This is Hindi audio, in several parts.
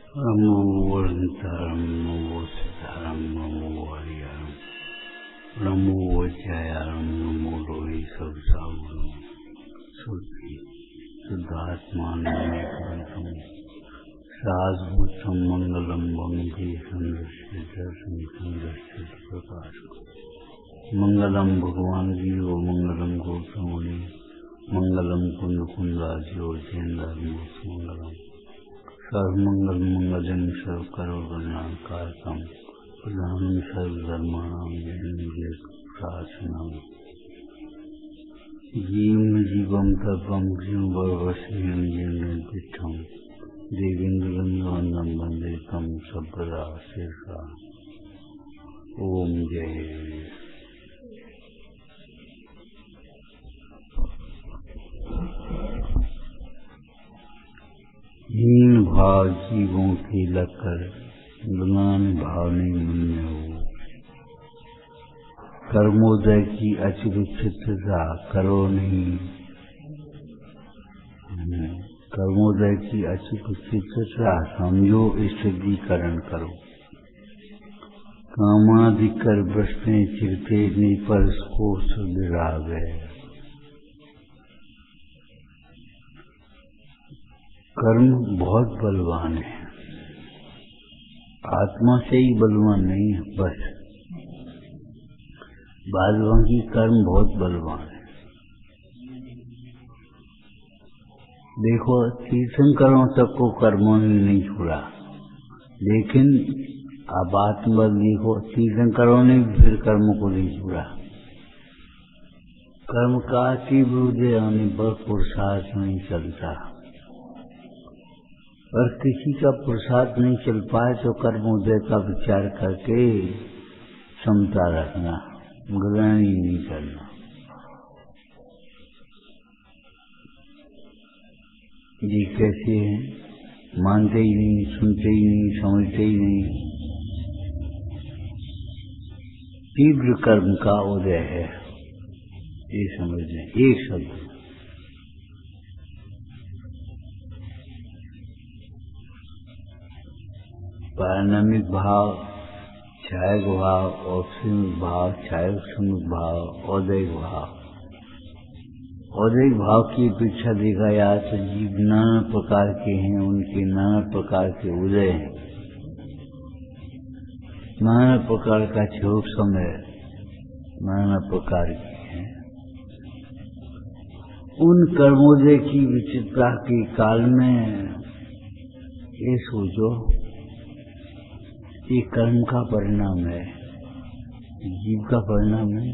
नमो वरदानं नमो सिद्धारं नमो हरिहरं नमो वज्रयारं नमो लोहि सबसावरं शुद्धात्मानं शाश्वतं मंगलम वंदे संदर्शित प्रकाश मंगलम भगवान जीव मंगलम गौतमणि मंगलम कुंद कुंदाजियो जैनदास मंगलम सर्वमंगल मंगलम सर्वकरोगणाकारकम प्रधानम सर्वधर्माणां शासनम जीवम तपम जीववश्यं जीवनिष्ठम देवेन्द्रगंधवंदन वंदे तम सर्वदा शेषा। ओम जय। हीन भाव जीवों की लकर गुमान भाव नहीं मुन्ने हो। कर्मोदय की अचिचित्रता करो नहीं, कर्मोदय की अचिचित्रता समझो स्थिरीकरण करो। कामादिकर वृष्णि चिरते पर को सुधराव है। कर्म बहुत बलवान है, आत्मा से ही बलवान नहीं है, बस बाकी कर्म बहुत बलवान है। देखो तीर्थंकरों तक को कर्मों ने नहीं छोड़ा, लेकिन अब आत्मबल देखो तीर्थंकरों ने फिर कर्म को नहीं छोड़ा। कर्म का तीव्र उदय होने पर पुरुषार्थ नहीं चलता, और किसी का पुरुषार्थ नहीं चल पाए तो कर्मोदय का विचार करके समता रखना, ग्रहण ही नहीं करना। ये कैसे है? मानते ही नहीं, सुनते ही नहीं, समझते ही नहीं। तीव्र कर्म का उदय है, ये समझ लें एक शब्द। पारणामिक भाव, छायक भाव, औपसमिक भाव, छायक भाव, औदैहिक भाव। औदैहिक भाव की अपेक्षा देखा जाए तो जीव नाना प्रकार के हैं, उनके नाना प्रकार के उदय हैं, नाना प्रकार का क्षोभ समय नाना प्रकार के हैं। उन कर्मोदय की विचित्रता के काल में ये सोचो, ये कर्म का परिणाम है, जीव का परिणाम नहीं।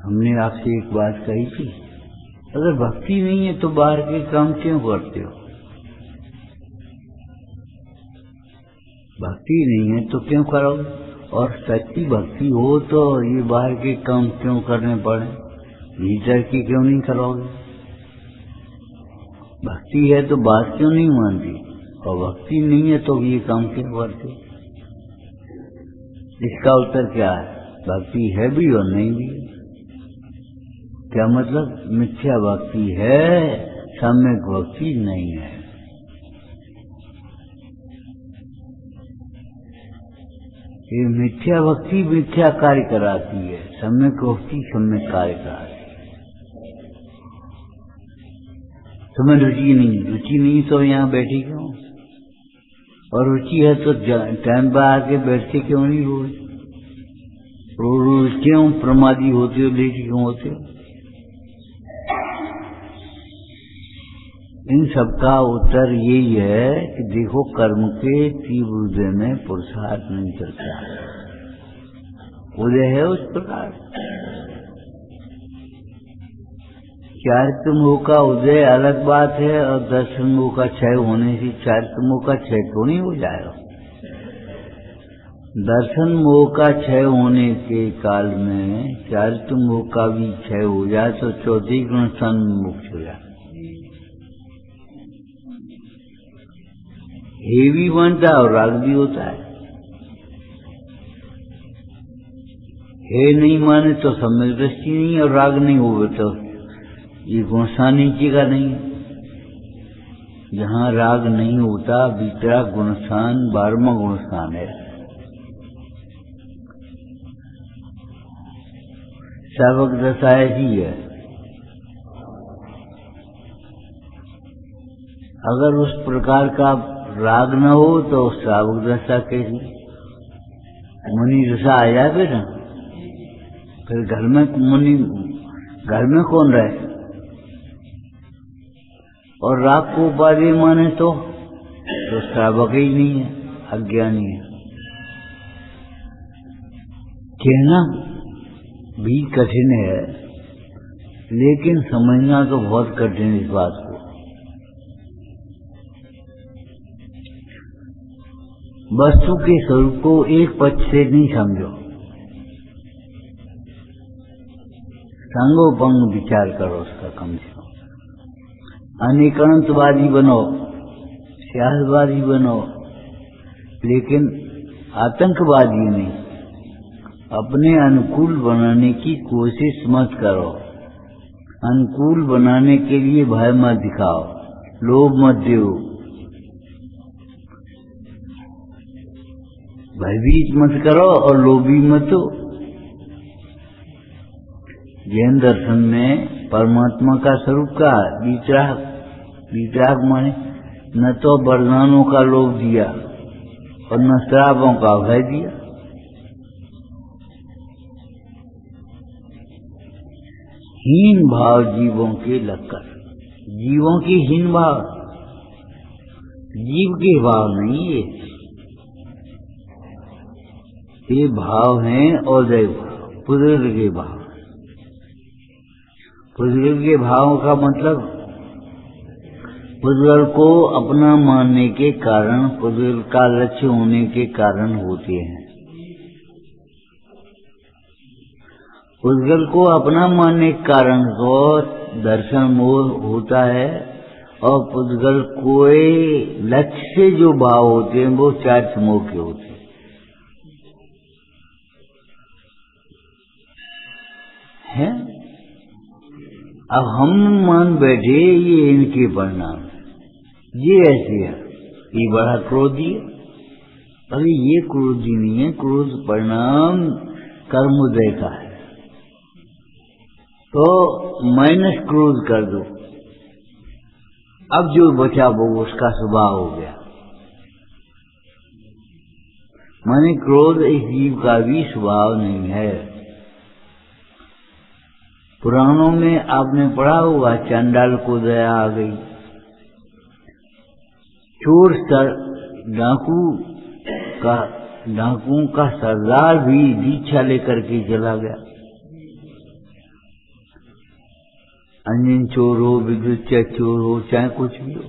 हमने आपसे एक बात कही थी, अगर भक्ति नहीं है तो बाहर के काम क्यों करते हो? भक्ति नहीं है तो क्यों करोगे? और सच्ची भक्ति हो तो ये बाहर के काम क्यों करने पड़े? भीतर की क्यों नहीं करोगे? भक्ति है तो बात क्यों नहीं मानती, और भक्ति नहीं है तो ये काम क्यों करते? इसका उत्तर क्या है? भक्ति है भी और नहीं भी। क्या मतलब? मिथ्या भक्ति है, सम्यक भक्ति नहीं है। ये मिथ्या भक्ति मिथ्या कार्य कराती है, सम्यक भक्ति सम्यक कार्य कराती है। तुम्हें रुचि नहीं तो यहाँ बैठी क्यों? और रुचि है तो टाइम पर आके बैठते क्यों नहीं? रोज क्यों प्रमादी होते हो, लेट क्यों होते हो? इन सबका उत्तर यही है कि देखो कर्म के तीव्र उदय में पुरुषार्थ नहीं चलता, उदय है उस प्रकार। चारित्र्यमोह का उदय अलग बात है, और दर्शन मोह का क्षय होने से चारित्र्यमोह का क्षय तो नहीं हो जाएगा। दर्शन मोह का क्षय होने के काल में चारित्र्यमोह का भी क्षय हो जाए तो चौथी गुण सन मुक्त हो जाए। हे भी बनता है और राग भी होता है। हे नहीं माने तो सम्यक दृष्टि नहीं, और राग नहीं होगा तो ये गुण सा नीचे का नहीं। जहाँ राग नहीं होता वितराग गुणस्थान 12वां गुणस्थान है। सावक दशा ऐसी है, अगर उस प्रकार का राग न हो तो सावक दशा कैसी, मुनि दशा आ जाए ना, फिर घर में मुनि, घर में कौन रहे। और राग को उपाधि माने तो श्रावक ही नहीं है, अज्ञानी है। कहना भी कठिन है, लेकिन समझना तो बहुत कठिन इस बात को। वस्तु के स्वरूप को एक पक्ष से नहीं समझो, संगोपंग विचार करो उसका कम से कम। अनेकांतवादी बनो, सियासतवादी बनो, लेकिन आतंकवादी नहीं। अपने अनुकूल बनाने की कोशिश मत करो। अनुकूल बनाने के लिए भय मत दिखाओ, लोभ मत दो, भयभीत मत करो और लोभी मत हो। जैन दर्शन में परमात्मा का स्वरूप का वितराग, वितराग माने न तो वरदानों का लोभ दिया और न श्रापों का भय दिया। हीन भाव जीवों के लक्कर, जीवों की हीन भाव, जीव के भाव नहीं ये भाव हैं और दैव भाव, पुद्गल के भाव। पुद्गल के भाव का मतलब पुद्गल को अपना मानने के कारण, पुद्गल का लक्ष्य होने के कारण होते हैं। पुद्गल को अपना मानने के कारण तो दर्शन मोह होता है, और पुद्गल कोई लक्ष्य से जो भाव होते हैं वो 4 समूह के होते हैं। है? अब हम मान बैठे ये इनके परिणाम, ये ऐसे है, ये बड़ा क्रोधी है। अरे ये क्रोधी नहीं है, क्रोध परिणाम कर्मोदय का है, तो माइनस क्रोध कर दो। अब जो बचा वो उसका स्वभाव हो गया। माने क्रोध इस जीव का भी स्वभाव नहीं है। पुराणों में आपने पढ़ा होगा, चंडाल को दया आ गई, चोर डाकुओं का सरदार भी दीक्षा लेकर के चला गया। अंजन चोर हो, विद्युत चोर हो, चाहे कुछ भी हो।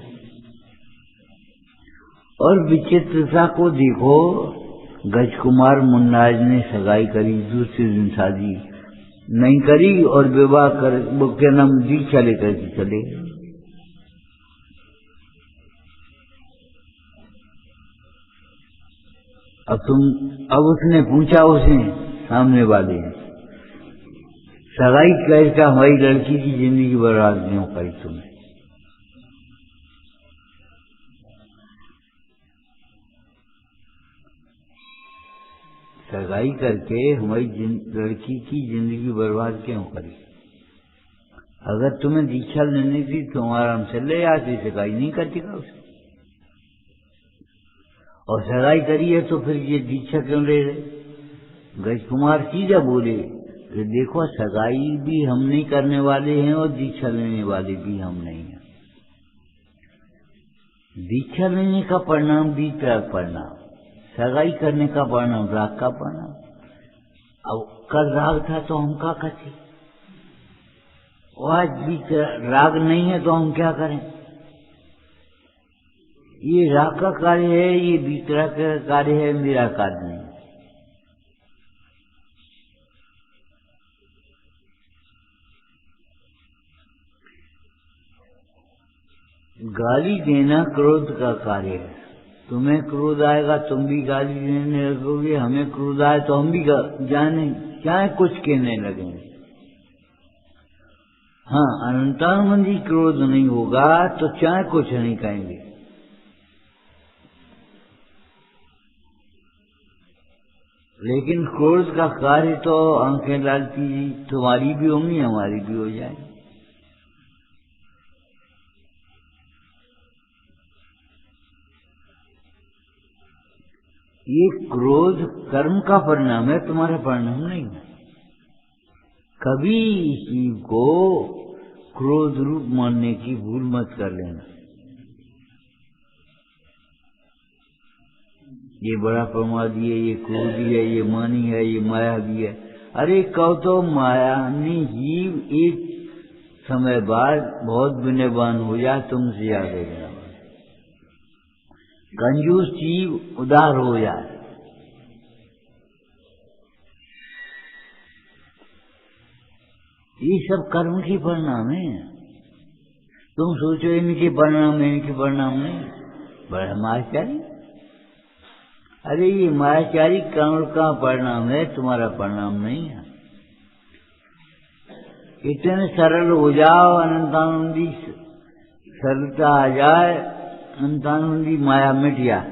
और विचित्रता को देखो, गजकुमार मुन्नाज ने सगाई करी, दूसरे दिन शादी नहीं करी और विवाह कर, वो क्या नाम, दीक्षा लेकर के चले। अब उसने पूछा, उसे सामने वाले ने, सगाई कैसा, हमारी लड़की की जिंदगी बर्बाद क्यों करी तुमने? सगाई करके हमारी लड़की की जिंदगी बर्बाद क्यों करी? अगर तुम्हें दीक्षा लेनी थी तो आराम से ले आती, सगाई नहीं करती का उसे। और सगाई करी है तो फिर ये दीक्षा क्यों ले रहे? गजकुमार सीधा बोले कि देखो, सगाई भी हम नहीं करने वाले हैं और दीक्षा लेने वाले भी हम नहीं हैं। दीक्षा लेने का परिणाम भी त्याग परिणाम, सगाई करने का परिणाम राग का परिणाम। अब कल राग था तो हम क्या करते, आज भी राग नहीं है तो हम क्या करें? ये राग का कार्य है, ये वितराग का कार्य है, मेरा कार्य नहीं। गाली देना क्रोध का कार्य है। तुम्हें क्रोध आएगा तुम भी गाली देने लगोगे, हमें क्रोध आए तो हम भी जाने चाहे कुछ कहने लगेंगे। हाँ, अनंतानंदी क्रोध नहीं होगा तो चाहे कुछ नहीं कहेंगे। लेकिन क्रोध का कार्य तो आंखें लालती तुम्हारी भी होंगी, हमारी भी हो जाएगी। ये क्रोध कर्म का परिणाम है, तुम्हारा परिणाम नहीं है। कभी शिव को क्रोध रूप मानने की भूल मत कर लेना। ये बड़ा प्रमादी है, ये क्रोधी है, ये मानी है, ये माया भी है। अरे कहो तो माया ने जीव एक समय बाद बहुत विनयवान हो जाए, तुमसे ज्यादा विनयवान। कंजूस जीव उदार हो जाए। ये सब कर्म के परिणाम है। तुम सोचो इनके परिणाम है, इनके परिणाम नहीं। बड़ा मायाचारी। अरे ये मायाचारी कर्म का परिणाम है, तुम्हारा परिणाम नहीं है। इतने सरल हो जाओ, अनंतानंदी सरलता आ जाए, अनंतानंदी माया मिट जाए,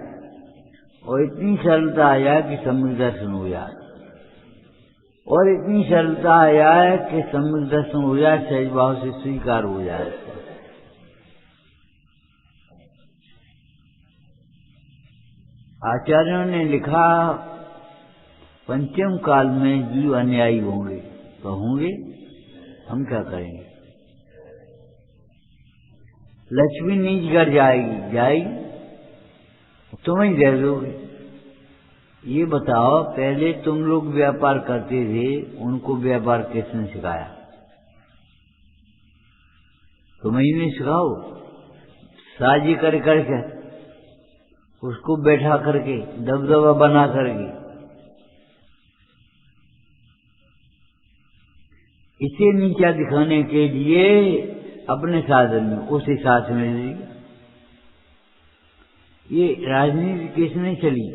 और इतनी सरलता आ जाए कि सम्यक दर्शन हो जाए, और इतनी सरलता आ जाए कि सम्यक दर्शन हो जाए, सहज भाव से स्वीकार हो जाए। आचार्यों ने लिखा, पंचम काल में जीव अन्यायी होंगे, तो होंगे, हम क्या करेंगे। लक्ष्मी नीच कर जाएगी, जाएगी, तुम ही दे दोगे। ये बताओ, पहले तुम लोग व्यापार करते थे, उनको व्यापार किसने सिखाया। तुम ही नहीं सिखाओ। साजी कर करके उसको बैठा करके, दबदबा बना करके, इसे नीचा दिखाने के लिए अपने साधन में उसे साथ में ले। ये राजनीति किसने चली।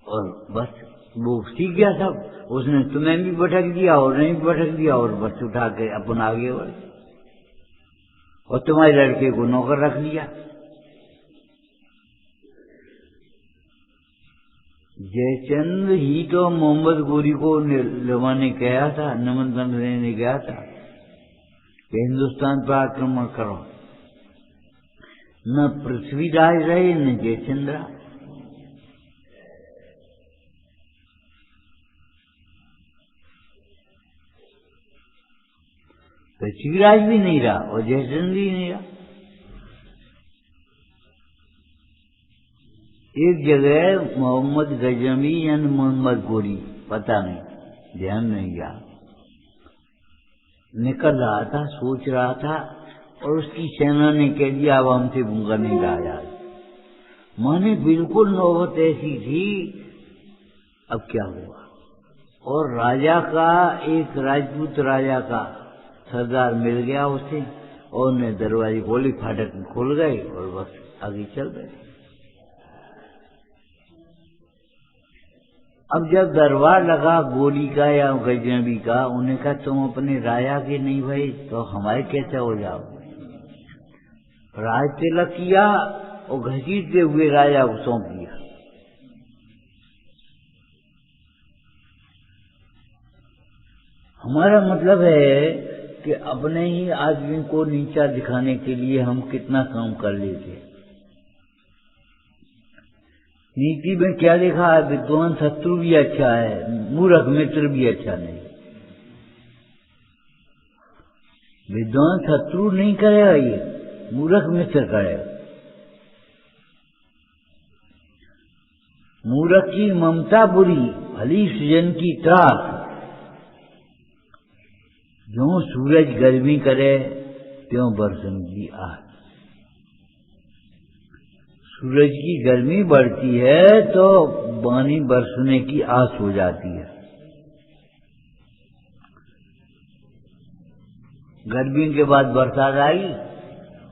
और बस वो सीख गया सब, उसने तुम्हें भी भटक दिया और नहीं भी भटक दिया, और बस उठा के अपन आगे बढ़, और तुम्हारे लड़के को नौकर रख लिया। जयचंद्र ही तो मोहम्मद गोरी को ने कहा था, निमंत्रण देने गया था कि हिंदुस्तान पर आक्रमण करो। न पृथ्वीराज रहे, न जयचंद्र। पृथ्वीराज भी नहीं रहा और जयचंद्र भी नहीं रहा। एक जगह मोहम्मद गजनवी यानी मोहम्मद गोरी, पता नहीं, ध्यान नहीं गया, निकल रहा था, सोच रहा था, और उसकी सेना ने कह दिया अब हमसे भूखा नहीं रहा यार। माने बिल्कुल नौबत ऐसी थी, अब क्या हुआ। और राजा का, एक राजपूत राजा का सरदार मिल गया उसे, और उन्हें दरवाजे खोली, फाटक खुल गए, और बस आगे चल गए। अब जब दरबार लगा गोली का या गजनबी का, उन्हें कहा तुम अपने राजा के नहीं भाई, तो हमारे कैसे हो जाओ। राज तिलक किया और घसीटते हुए राजा को सौंप दिया। हमारा मतलब है कि अपने ही आदमी को नीचा दिखाने के लिए हम कितना काम कर लेते। नीति में क्या लिखा है, विद्वान शत्रु भी अच्छा है, मूर्ख मित्र भी अच्छा नहीं। विद्वान शत्रु नहीं करेगा, ये मूर्ख मित्र करेगा। मूर्ख की ममता बुरी, भली सृजन की त्रास। जो सूरज गर्मी करे, त्यों बरसन की आस। सूरज की गर्मी बढ़ती है तो पानी बरसने की आस हो जाती है। गर्मी के बाद बरसात आई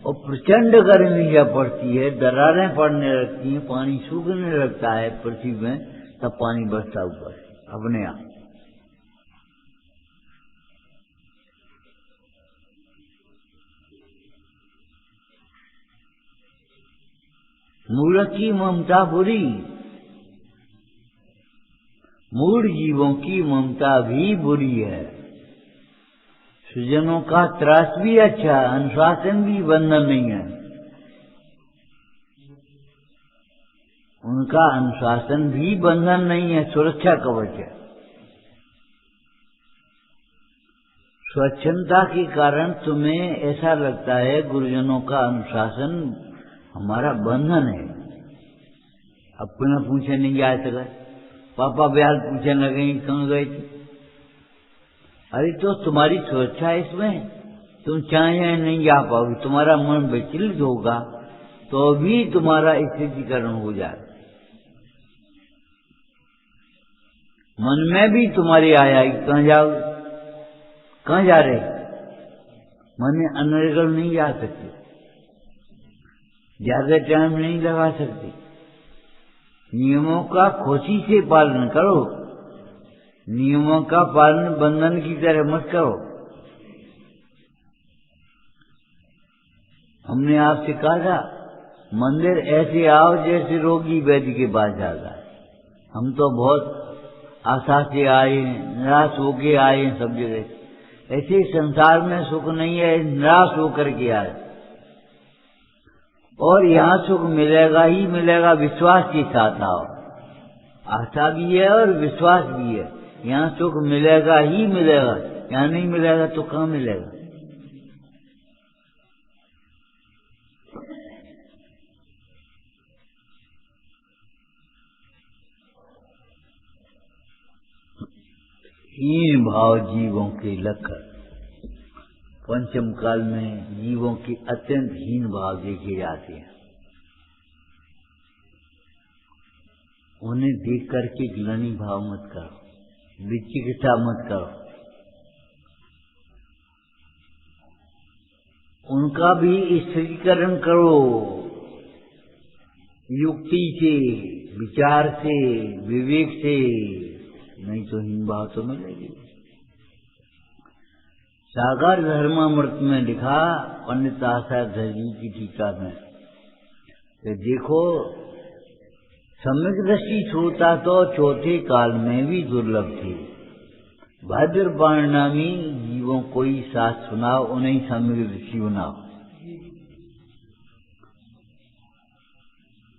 और प्रचंड गर्मी जब पड़ती है, दरारें पड़ने लगती हैं, पानी सूखने लगता है पृथ्वी में, तब पानी बरसता ऊपर। अपने आप। मूर्ख की ममता बुरी, मूढ़ जीवों की ममता भी बुरी है। सुजनों का त्रास भी अच्छा, अनुशासन भी बंधन नहीं है। उनका अनुशासन भी बंधन नहीं है, सुरक्षा कवच है। स्वच्छंदता के कारण तुम्हें ऐसा लगता है गुरुजनों का अनुशासन हमारा बंधन है। अपना पूछे नहीं जा सका, पापा ब्याल पूछने लगे कहाँ गए थे। अरे तो तुम्हारी सुरक्षा इसमें, तुम चाहे नहीं जा पाओगे, तुम्हारा मन विचलित होगा तो भी तुम्हारा स्थितिकरण हो जाए। मन में भी तुम्हारी आएगी, कहाँ जाओगे, कहाँ जा रहे, मन में अनर्गल नहीं जा सकते, ज्यादा टाइम नहीं लगा सकते। नियमों का खुशी से पालन करो, नियमों का पालन बंधन की तरह मत करो। हमने आपसे कहा था मंदिर ऐसे आओ जैसे रोगी वैद्य के पास जाता है। हम तो बहुत आशा से आए, निराश होके आए सब जगह। ऐसे संसार में सुख नहीं है, निराश होकर के आए। और यहाँ सुख मिलेगा ही मिलेगा, विश्वास के साथ आओ। आशा भी है और विश्वास भी है, यहाँ सुख मिलेगा ही मिलेगा। यहाँ नहीं मिलेगा तो कहाँ मिलेगा। हीन भाव जीवों के लक्षण। पंचम काल में जीवों के अत्यंत हीन भाव देखे जाते हैं। उन्हें देख करके ग्लानि भाव मत करो, विचिकित्सा मत करो। उनका भी स्थिरीकरण करो, युक्ति से, विचार से, विवेक से, नहीं तो हीन भाव तो मिलेगी। सागर धर्मामृत में लिखा पंडित आचार्य जी की टीका में तो देखो, सम्यक दृष्टि श्रोता तो चौथे काल में भी दुर्लभ थी। भद्र परिणामी जीवों को ही साथ सुनाओ, उन्हें सम्यक दृष्टि बनाओ।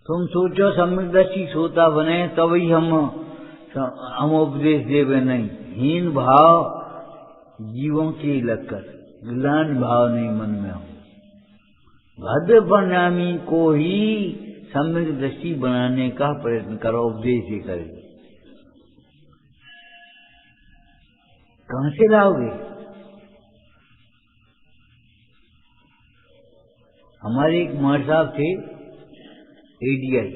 तुम सोचो सम्यक दृष्टि श्रोता बने तभी हम उपदेश देवे, नहीं। हीन भाव जीवों के लक्कर, ग्लान भाव नहीं मन में हो। भद्र परिणामी को ही सम्यक दृष्टि बनाने का प्रयत्न करो, उपदेश ही करें। कहां से लाओगे? हमारे एक मार साहब थे एडीआई,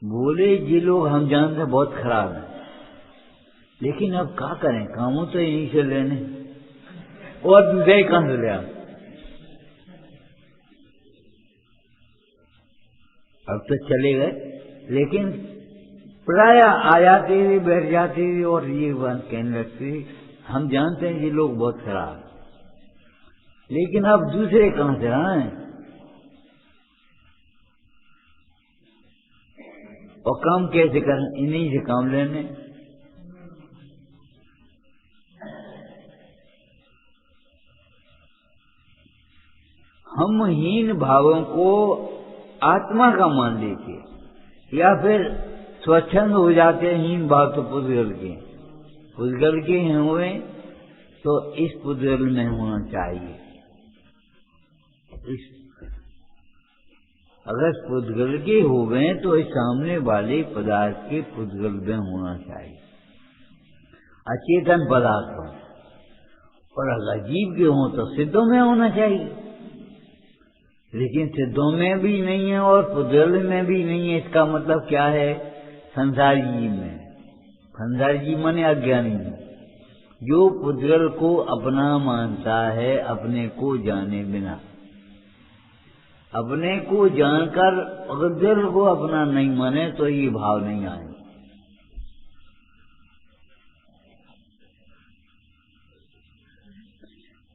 बोले ये लोग हम जानते बहुत खराब है, लेकिन अब क्या करें, कामों तो यहीं से लेने और दूसरे कहां से ले आए। अब तो चले गए, लेकिन प्राय आ जाते हुए बैठ जाते हुए और ये बात कहने लगते हम जानते हैं ये लोग बहुत खराब, लेकिन अब दूसरे कहां से आए और काम कैसे करें, इन्हीं से काम लेने। हम हीन भावों को आत्मा का मान लेते या फिर स्वच्छंद हो जाते हैं। हीन भाव तो पुद्गल के हुए तो इस पुद्गल में होना चाहिए। अगर पुद्गल के हो गए तो इस सामने वाले पदार्थ के पुद्गल में होना चाहिए, अचेतन पदार्थ हो। और अगर जीव के हों तो सिद्धों में होना चाहिए, लेकिन सिद्धों में भी नहीं है और पुद्गल में भी नहीं है। इसका मतलब क्या है? संसारी जीव में, संसारी जीव माने अज्ञानी, जो पुद्गल को अपना मानता है अपने को जाने बिना। अपने को जानकर पुद्गल को अपना नहीं माने तो ये भाव नहीं आए।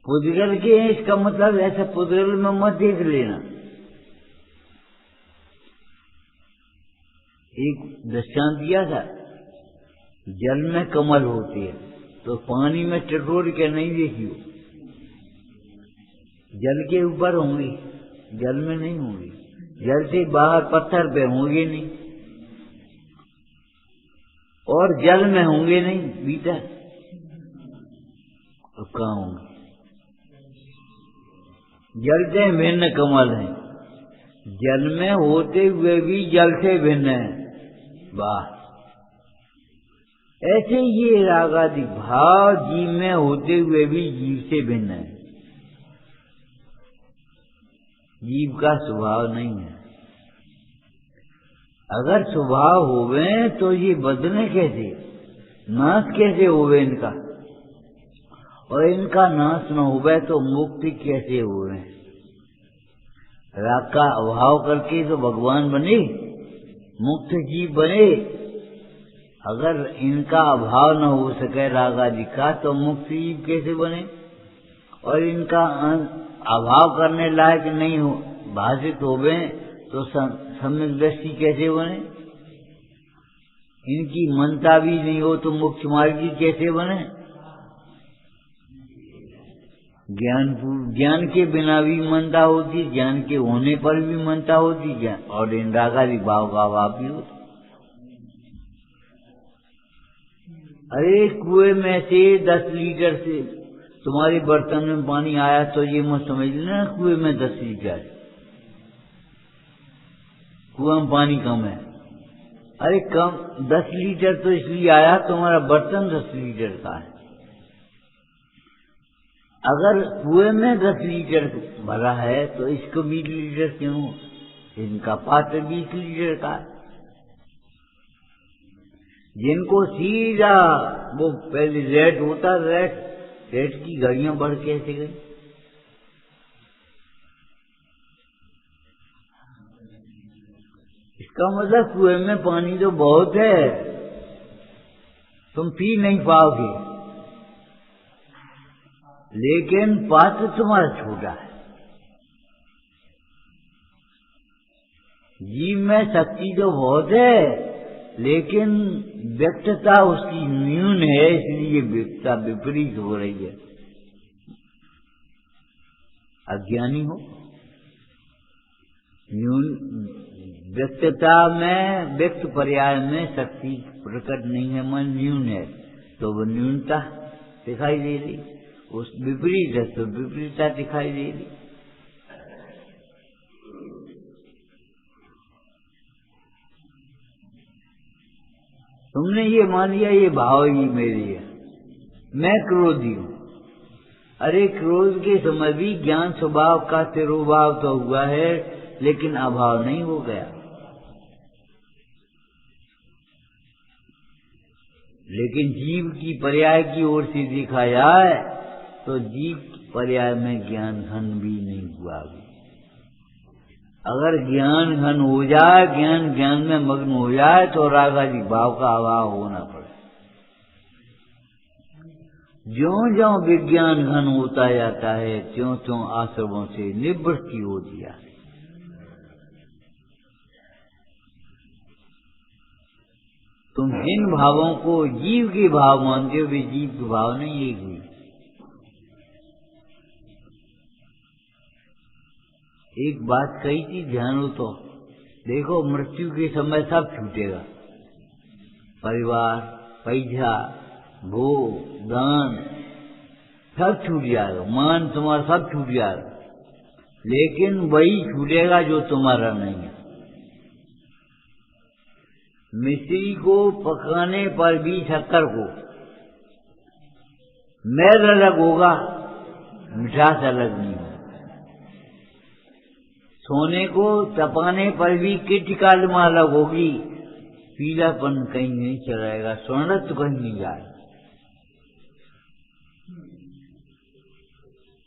पुद्गल के हैं, इसका मतलब ऐसा पुद्गल में मत देख लेना। एक दृष्टांत दिया था, जल में कमल होती है तो पानी में टटोर के नहीं देखियो, जल के ऊपर होंगी, जल में नहीं होंगी, जल से बाहर पत्थर पे होंगे नहीं और जल में होंगे नहीं भीतर, तो कहाँ होंगे? जल से भिन्न कमल है, जल में होते हुए भी जल से भिन्न है। वाह! ऐसे ये रागादि भाव जीव में होते हुए भी जीव से भिन्न है। जीव का स्वभाव नहीं है। अगर स्वभाव होवे तो ये बदले कैसे, नाश कैसे होवे इनका, और इनका नाश न होवे तो मुक्ति कैसे होवे? राग का अभाव करके तो भगवान बने, मुक्त जीव बने। अगर इनका अभाव न हो सके राग आदि का तो मुक्त जीव कैसे बने? और इनका अभाव करने लायक नहीं हो भाषित होवे तो सम्यक दृष्टि कैसे बने? इनकी मनता भी नहीं हो तो मोक्ष मार्गी कैसे बने? ज्ञान के बिना भी मनता होती, ज्ञान के होने पर भी मनता होती, ज्ञान और इन रागादि भाव का अभाव भी होता। अरे कुएं में से 10 लीटर से तुम्हारे बर्तन में पानी आया तो ये मत समझ लेना कुएं में 10 लीटर, कुएं में पानी कम है। अरे कम 10 लीटर तो इसलिए आया तुम्हारा बर्तन 10 लीटर का है। अगर कुएं में 10 लीटर भरा है तो इसको 20 लीटर क्यों? इनका पात्र 20 लीटर का है। जिनको सीधा वो पहले रेट होता, रेट की घड़ियां बढ़ कैसे गई? इसका मतलब कुएं में पानी तो बहुत है, तुम पी नहीं पाओगे, लेकिन पात्र तुम्हारा छोटा है। जीव में शक्ति तो बहुत है लेकिन व्यक्तता उसकी न्यून है, इसलिए व्यक्तता विपरीत हो रही है। अज्ञानी हो न्यून व्यक्तता में, व्यक्त पर्याय में शक्ति प्रकट नहीं है, मन न्यून है तो वो न्यूनता दिखाई दे रही, उस विपरीत है तो विपरीतता दिखाई दे रही। तुमने ये मान लिया ये भाव ही मेरी है, मैं क्रोधी हूं। अरे क्रोध के समय भी ज्ञान स्वभाव का तिरोभाव तो हुआ है लेकिन अभाव नहीं हो गया। लेकिन जीव की पर्याय की ओर से देखा जाए तो जीव पर्याय में ज्ञान घन भी नहीं हुआ अभी। अगर ज्ञान घन हो जाए, ज्ञान में मग्न हो जाए तो रागादि भाव का अभाव होना पड़े। ज्यों ज्यों विज्ञान घन होता जाता है त्यों त्यों आश्रमों से निवृत्ति होती है। तुम इन भावों को जीव के भाव मानते हो, वे जीव के भाव नहीं एक हुई। एक बात कही थी, ध्यान हो तो देखो, मृत्यु के समय सब छूटेगा, परिवार, पैसा, भोग, दान सब छूट जाएगा, मान तुम्हारा सब छूट जाएगा, लेकिन वही छूटेगा जो तुम्हारा नहीं है। मिश्री को पकाने पर भी शक्कर को मैल अलग होगा, मिठास अलग नहीं होगा। सोने को तपाने पर भी कीटकालमा अलग होगी, पीलापन कहीं नहीं चलाएगा, स्वर्णत्व तो कहीं नहीं जाएगा।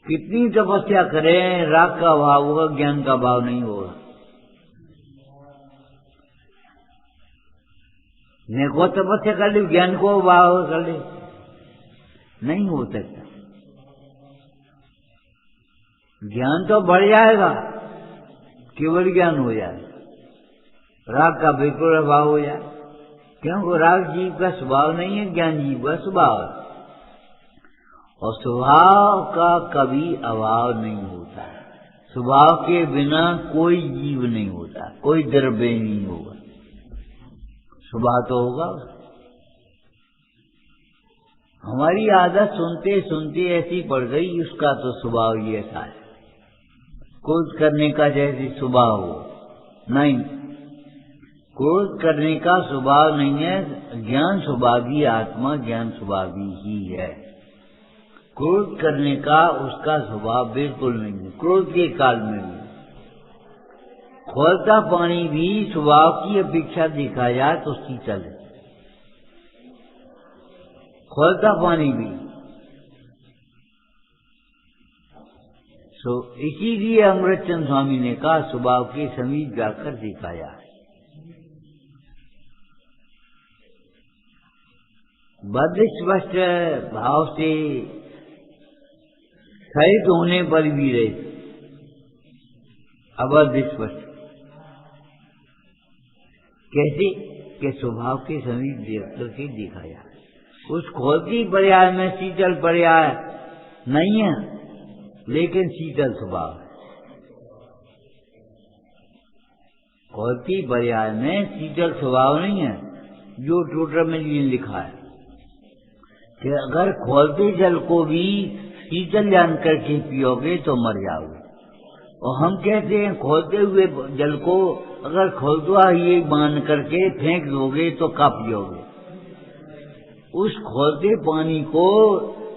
कितनी तपस्या करें, राग का भाव होगा, ज्ञान का भाव नहीं होगा। ने को तपस्या कर ली, ज्ञान को भाव कर ले, नहीं हो सकता। ज्ञान तो बढ़ जाएगा, केवल ज्ञान हो जाए, राग का बिल्कुल अभाव हो जाए। क्योंकि राग जीव का स्वभाव नहीं है, ज्ञान जीव का स्वभाव है। और स्वभाव का कभी अभाव नहीं होता है। स्वभाव के बिना कोई जीव नहीं होता, कोई द्रव्य नहीं होगा, स्वभाव तो होगा। हमारी आदत सुनते सुनते ऐसी पड़ गई, उसका तो स्वभाव ही ऐसा है। क्रोध करने का जैसे स्वभाव हो, नहीं, क्रोध करने का स्वभाव नहीं है। ज्ञान स्वभावी आत्मा ज्ञान स्वभावी ही है। क्रोध करने का उसका स्वभाव बिल्कुल नहीं है। क्रोध के काल में भी खौलता पानी भी स्वभाव की अपेक्षा देखा जाए तो शीतल है, खौलता पानी भी। तो इसीलिए अमृतचंद स्वामी ने कहा स्वभाव के समीप जाकर देखा जाए। बद्ध स्पष्ट भाव से सहित होने पर भी रहे, अबद्ध स्पष्ट कैसे के स्वभाव के समीप देख करके देखा जाए। उस खोलती पर्याय में शीतल पर्याय नहीं है, लेकिन शीतल स्वभाव है। खोलती पर्याय में शीतल स्वभाव नहीं है, जो टोटर में लिखा है कि अगर खोलते जल को भी शीतल जान करके पियोगे तो मर जाओगे। और हम कहते हैं खोलते हुए जल को अगर खोलता ही मान करके फेंक दोगे तो का पियोगे। उस खोलते पानी को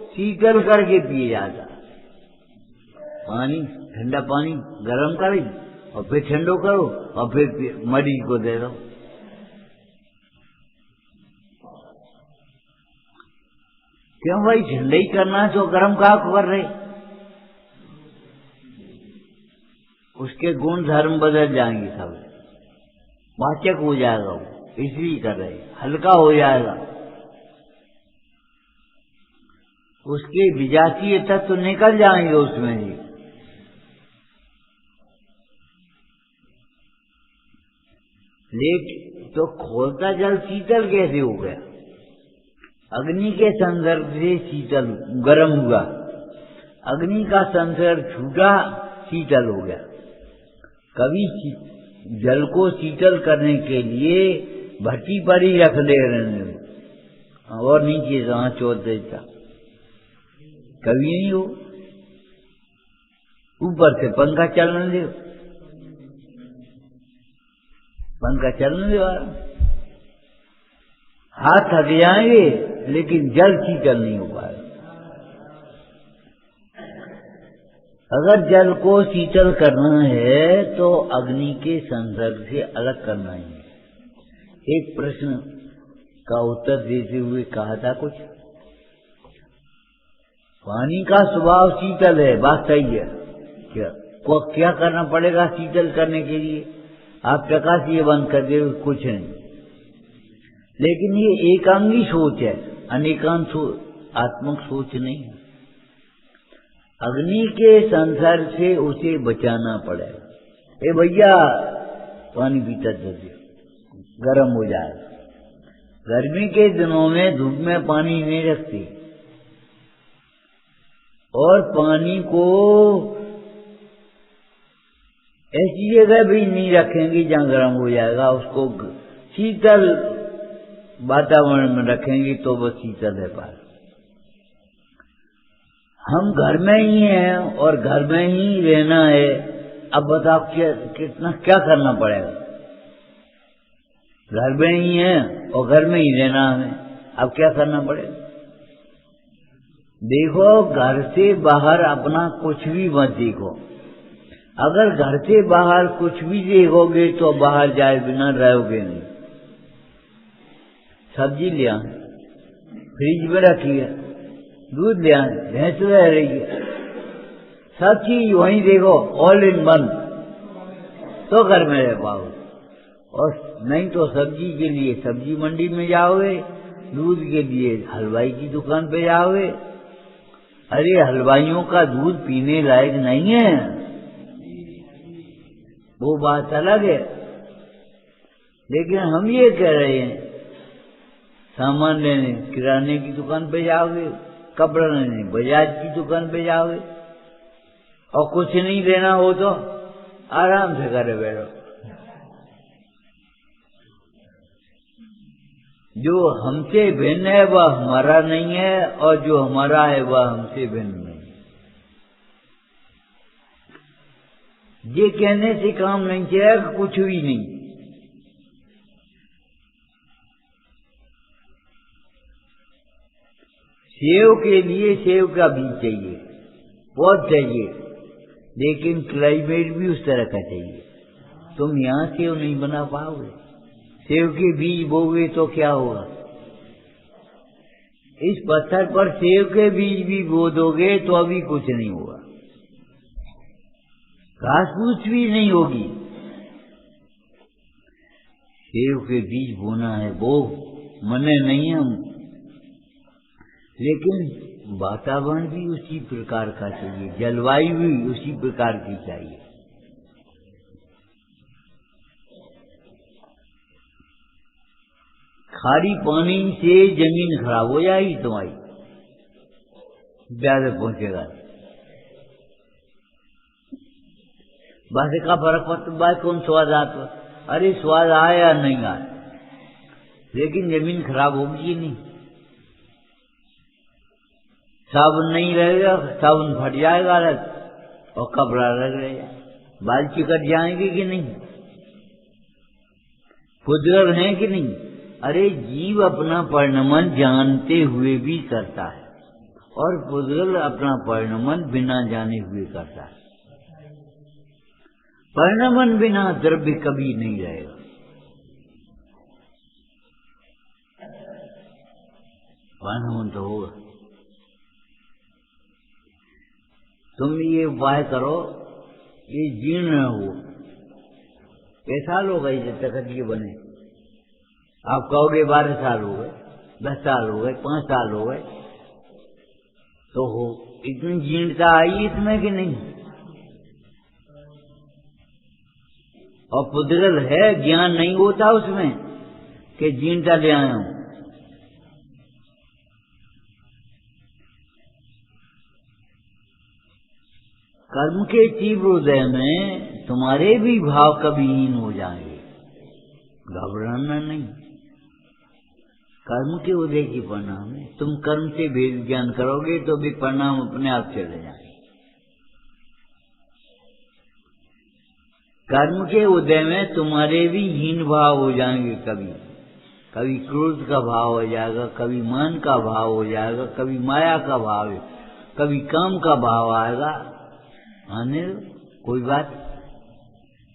शीतल करके पिए जाता। पानी ठंडा पानी गर्म करो और फिर ठंडो करो और फिर मरीज को दे दो। क्यों भाई, ठंडा ही करना है तो गर्म कहा कर रहे, उसके गुण धर्म बदल जाएंगे, सब वाचक हो जाएगा वो, इसलिए कर रहे, हल्का हो जाएगा, उसके विजातीय तत्व तो निकल जाएंगे उसमें ही। लेकिन तो खोलता जल शीतल कैसे हो गया? अग्नि के संसर्ग से शीतल गर्म हुआ, अग्नि का संसर्ग छूटा शीतल हो गया। कभी जल को शीतल करने के लिए भट्टी पर ही रख ले रहने और नीचे जहां चोट देता, कभी नहीं हो। ऊपर से पंखा चलने दो, पंखा चलने दो, हाथ थक जाएंगे लेकिन जल शीतल नहीं हो पाएगा। अगर जल को शीतल करना है तो अग्नि के संसर्ग से अलग करना ही है। एक प्रश्न का उत्तर देते हुए कहा था कुछ, पानी का स्वभाव शीतल है, बात सही है। क्या करना पड़ेगा शीतल करने के लिए? आप प्रकाश ये बंद कर दे, कुछ नहीं। लेकिन ये एकांगी सोच है, अनेकांत सोच, आत्मक सोच नहीं है। अग्नि के संसर्ग से उसे बचाना पड़ेगा। ए भैया पानी भीतर दे दियो, गर्म हो जाएगा। गर्मी के दिनों में धूप में पानी नहीं रखती, और पानी को ऐसी जगह भी नहीं रखेंगे जहां गर्म हो जाएगा। उसको शीतल वातावरण में रखेंगे तो वह शीतल है पास। हम घर में ही हैं और घर में ही रहना है। अब बताओ क्या करना पड़ेगा? घर में ही हैं और घर में ही रहना हमें, अब क्या करना पड़ेगा? देखो, घर से बाहर अपना कुछ भी मत देखो। अगर घर से बाहर कुछ भी देखोगे तो बाहर जाए बिना रहोगे नहीं। सब्जी ले आए, फ्रिज में रखी है, दूध ले आए, भैंस रह रही है, सब चीज वहीं देखो, ऑल इन वन, तो घर में रह पाओगे। और नहीं तो सब्जी के लिए सब्जी मंडी में जाओगे, दूध के लिए हलवाई की दुकान पे जाओगे, अरे हलवाइयों का दूध पीने लायक नहीं है, वो बात अलग है। लेकिन हम ये कह रहे हैं, सामान लेने किराने की दुकान पे जाओगे, कपड़ा लेने बजाज की दुकान पे जाओगे, और कुछ नहीं लेना हो तो आराम से घरे बैठो। जो हमसे भिन्न है वह हमारा नहीं है, और जो हमारा है वह हमसे भिन्न नहीं। ये कहने से काम नहीं चलेगा, कुछ भी नहीं। सेव के लिए सेव का बीज चाहिए, बहुत चाहिए, लेकिन क्लाइमेट भी उस तरह का चाहिए। तुम यहाँ सेव नहीं बना पाओगे। सेव के बीज बोगे तो क्या होगा? इस पत्थर पर सेव के बीज भी बो दोगे तो अभी कुछ नहीं होगा, घास फूस भी नहीं होगी। सेव के बीज बोना है, वो मने नहीं हम, लेकिन वातावरण भी उसी प्रकार का चाहिए, जलवायु भी उसी प्रकार की चाहिए। खारी पानी से जमीन खराब हो जाएगी तुम्हारी, ज्यादा पहुंचेगा। बस का फर्क पड़ता है, कौन स्वाद आता? अरे स्वाद आए या नहीं आए, लेकिन जमीन खराब होगी नहीं। साबुन नहीं रहेगा, साबुन फट जाएगा अलग, और कपड़ा अलग रहेगा, बाल चिकट जाएंगे कि नहीं, खुदगर है कि नहीं। अरे जीव अपना परिणमन जानते हुए भी करता है, और पुद्गल अपना परिणमन बिना जाने हुए करता है। परिणमन बिना द्रव्य कभी नहीं रहेगा। परिणमन तो होगा। तुम ये उपाय करो, ये जीर्ण हो। कैसा साल हो गए जब तक ये बने? आप कहोगे 12 साल हो गए, 10 साल हो गए, 5 साल हो गए, तो हो इतनी जीर्णता आई इसमें कि नहीं? और पुद्गल है, ज्ञान नहीं होता उसमें कि जीर्णता ले आया हूं। कर्म के तीव्र उदय में तुम्हारे भी भाव कभी हीन हो जाएंगे, घबराना नहीं। कर्म के उदय की परिणाम है, तुम कर्म से भेद ज्ञान करोगे तो भी परिणाम अपने आप चले जाएंगे। कर्म के उदय में तुम्हारे भी हीन भाव हो जाएंगे, कभी कभी क्रोध का भाव हो जाएगा, कभी मान का भाव हो जाएगा, कभी माया का भाव, कभी काम का भाव आएगा। आने दो, कोई बात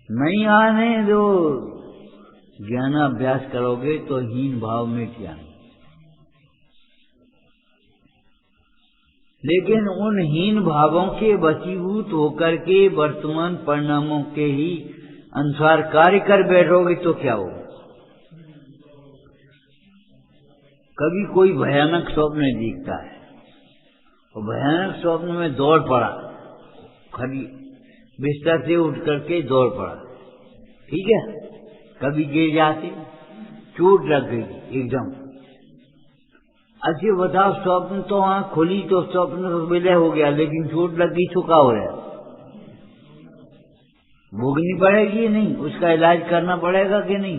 नहीं, आने दो। ज्ञान अभ्यास करोगे तो हीन भाव मिट जाएंगे। लेकिन उन हीन भावों के वशीभूत होकर के वर्तमान परिणामों के ही अनुसार कार्य कर बैठोगे तो क्या होगा? कभी कोई भयानक स्वप्न दिखता है, और भयानक स्वप्न में दौड़ पड़ा, खड़ी बिस्तर से उठ करके दौड़ पड़ा, ठीक है? कभी गिर जाते, चोट लग गई एकदम। अच्छा बताओ, स्वप्न तो आंख खुली तो स्वप्न तो विलय हो गया, लेकिन चोट लग गई तो क्या हो रहा है? भोगनी पड़ेगी नहीं, उसका इलाज करना पड़ेगा कि नहीं?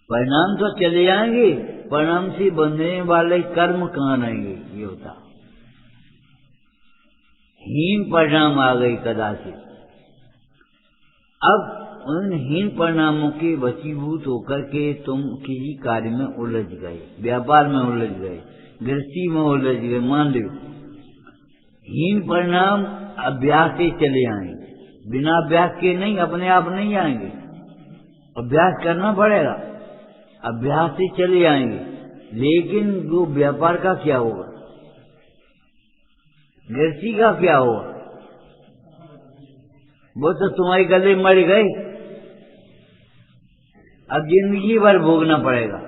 परिणाम तो चले जाएंगे, परिणाम से बंधने वाले कर्म कहाँ रहेंगे? ये होता हीन परिणाम आ गई कदाचित। अब उन हीन परिणामों के वशीभूत होकर के तुम किसी कार्य में उलझ गए, व्यापार में उलझ गए, गृहस्थी में उलझ गए, मान लो। हीन परिणाम अभ्यास से चले आएंगे, बिना अभ्यास के नहीं, अपने आप नहीं आएंगे, अभ्यास करना पड़ेगा। अभ्यास से चले आएंगे, लेकिन वो व्यापार का क्या होगा? गृहस्थी का क्या होगा? वो तो तुम्हारे गले मर गए, अब जिंदगी भर भोगना पड़ेगा।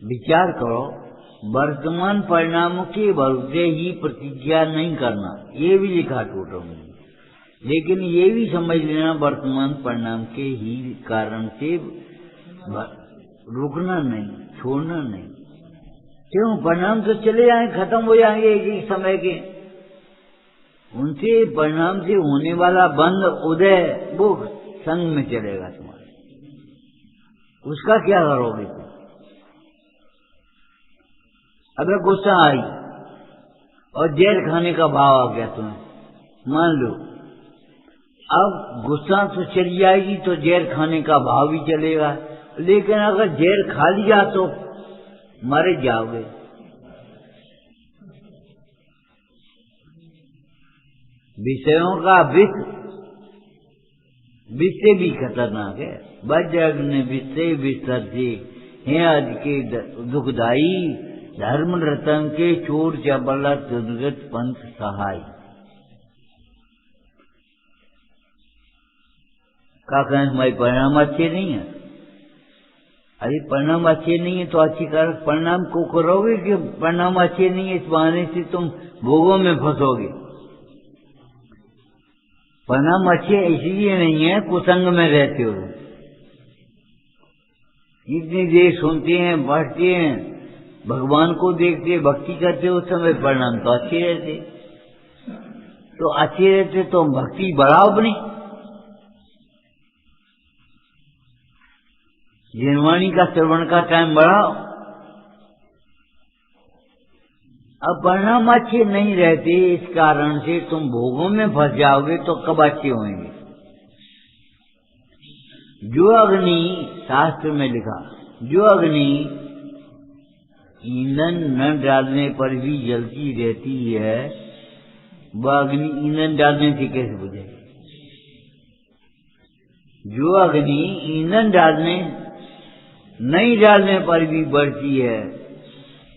विचार करो, वर्तमान परिणामों के भरोसे ही प्रतिज्ञा नहीं करना, ये भी लिखा टोटल में। लेकिन ये भी समझ लेना वर्तमान परिणाम के ही कारण से रुकना नहीं, छोड़ना नहीं। क्यों? परिणाम तो चले जाएंगे, खत्म हो जाएंगे एक समय के, उनसे परिणाम से होने वाला बंद उदय वो संग में चलेगा तुम्हारे, उसका क्या करोगे तुम? अगर गुस्सा आई और जहर खाने का भाव आ गया तुम्हें, मान लो, अब गुस्सा तो चली जाएगी तो जहर खाने का भाव भी चलेगा, लेकिन अगर जहर खा लिया तो मर जाओगे। विषयों का विष से भी खतरनाक है। वज्रग्नि विषय विसर्जी हैं आज के दुखदाई, धर्म रतन के चोर चबल दुर्गत पंथ सहाय। क्या कहें, हमारे परिणाम अच्छे नहीं है? अरे परिणाम अच्छे नहीं है तो अच्छी कर परिणाम को करोगे कि परिणाम अच्छे नहीं है इस बहाने से तुम भोगों में फंसोगे। परिणाम अच्छे इसलिए नहीं है कुसंग में रहते हो, इतनी देर सुनते हैं, पढ़ते हैं, भगवान को देखते, भक्ति करते हो, उस समय परिणाम तो अच्छे रहते। तो अच्छे रहते तो भक्ति बढ़ाओ अपनी, जिनवाणी का श्रवण का टाइम बढ़ाओ। अब परिणाम अच्छे नहीं रहते, इस कारण से तुम भोगों में फंस जाओगे तो कब अच्छे होंगे? जो अग्नि, शास्त्र में लिखा, जो अग्नि ईंधन न डालने पर भी जलती रहती है, वह अग्नि ईंधन डालने से कैसे बुझेगी? जो अग्नि ईंधन नहीं डालने पर भी बढ़ती है,